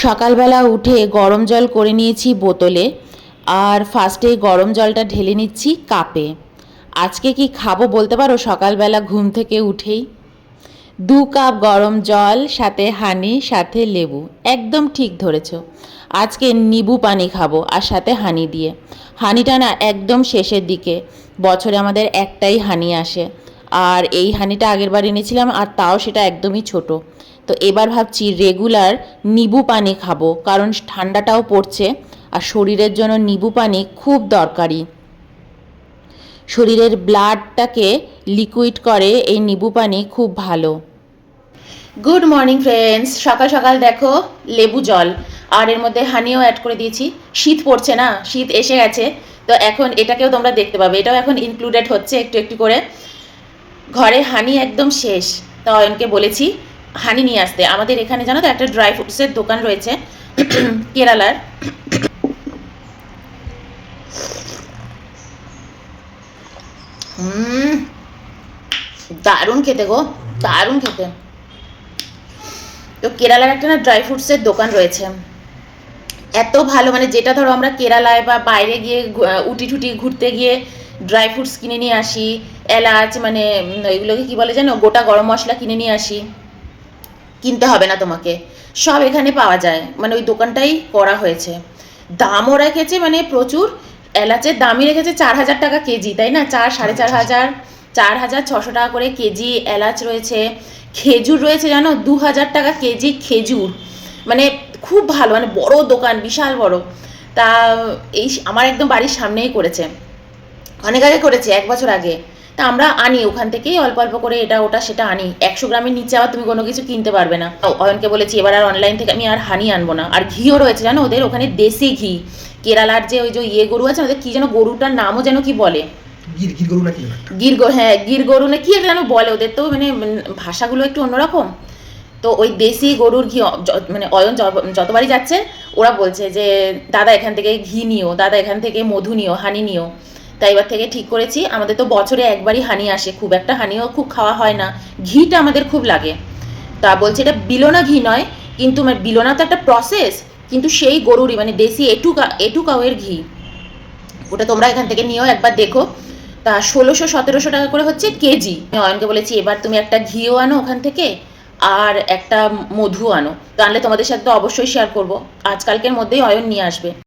সকালবেলা উঠে গরম জল করে নিয়েছি বোতলে, আর ফার্স্টে গরম জলটা ঢেলে নিচ্ছি কাপে। আজকে কি খাবো বলতে পারো? সকালবেলা ঘুম থেকে উঠেই 2 কাপ গরম জল, সাথে হানি, সাথে লেবু। একদম ঠিক ধরেছ, আজকে নিবু পানি খাবো আর সাথে হানি দিয়ে। হানিটা না একদম শেষের দিকে, বছরে আমাদের একটাই হানি আসে, আর এই হানিটা আগের বার এনেছিলাম, আর তাও সেটা একদমই ছোট। তো এবার ভাবছি রেগুলার নিবু পানি খাবো, কারণ ঠান্ডাটাও পড়ছে আর শরীরের জন্য নিবু পানি খুব দরকারি। শরীরের ব্লাডটাকে লিকুইড করে এই নিবু পানি, খুব ভালো। গুড মর্নিং ফ্রেন্ডস, সকাল সকাল দেখো লেবু জল, আর এর মধ্যে হানিও অ্যাড করে দিয়েছি। শীত পড়ছে না, শীত এসে গেছে, তো এখন এটাকেও তোমরা দেখতে পাবে, এটাও এখন ইনক্লুডেড হচ্ছে একটু একটু করে। ঘরে হানি একদম শেষ, তো অয়নকে বলেছি হানি নিয়ে আসতে। আমাদের এখানে জানো তো একটা ড্রাই ফ্রুটসের দোকান রয়েছে কেরালার। দারুণ খেতে গো, দারুণ খেতে। তো কেরালার একটা না ড্রাই ফ্রুটসের দোকান রয়েছে, এত ভালো, মানে যেটা ধরো আমরা কেরালায় বা বাইরে গিয়ে উটি ঠুটি ঘুরতে গিয়ে ড্রাই ফ্রুটস কিনে নিয়ে আসি, এলাচ, মানে এগুলোকে কী বলে জানো, গোটা গরম মশলা কিনে নিয়ে আসি, কিনতে হবে না তোমাকে, সব এখানে পাওয়া যায়। মানে ওই দোকানটাই করা হয়েছে। দামও রেখেছে মানে প্রচুর। এলাচের দামই রেখেছে 4,000 টাকা কেজি, তাই না? 4-4,500, 4,600 টাকা করে কেজি এলাচ রয়েছে। খেজুর রয়েছে জানো, 2,000 টাকা কেজি খেজুর। মানে খুব ভালো, মানে বড় দোকান, বিশাল বড়। তা এই আমার একদম বাড়ির সামনেই করেছে, অনেক আগে করেছে, 1 বছর আগে। তা আমরা আনি ওখান থেকেই অল্প অল্প করে, এটা ওটা সেটা আনি। 100 গ্রামের নিচে আবার তুমি কোনো কিছু কিনতে পারবে না। অয়নকে বলেছি এবার আর অনলাইন থেকে আমি আর হানি আনবো না। আর ঘিও রয়েছে জানো ওদের ওখানে, দেশি ঘি। কেরালার যে ওই যে গরু আছে ওদের, কি যেন গরুটার নামও যেন কি বলে, হ্যাঁ গির গরু না কি একটা যেন বলে, ওদের তো মানে ভাষাগুলো একটু অন্যরকম। তো ওই দেশি গরুর ঘি, মানে অয়ন যতবারই যাচ্ছে ওরা বলছে যে দাদা এখান থেকে ঘি নিও, দাদা এখান থেকে মধু নিও, হানি নিও। তাই এবার থেকে ঠিক করেছি, আমাদের তো বছরে একবারই হানি আসে, খুব একটা হানিও খুব খাওয়া হয় না, ঘিটা আমাদের খুব লাগে। তা বলছে এটা বিলোনা ঘি নয়, কিন্তু বিলোনা তো একটা প্রসেস, কিন্তু সেই গরুরই, মানে দেশি এটু কাউয়ের ঘি, ওটা তোমরা এখান থেকে নিও, একবার দেখো। তা 1,600-1,700 টাকা করে হচ্ছে কেজি। আমি অয়নকে বলেছি এবার তুমি একটা ঘিও আনো ওখান থেকে, আর একটা মধু আনো। তো আনলে তোমাদের সাথে তো অবশ্যই শেয়ার করবো, আজকালকের মধ্যেই অয়ন নিয়ে আসবে।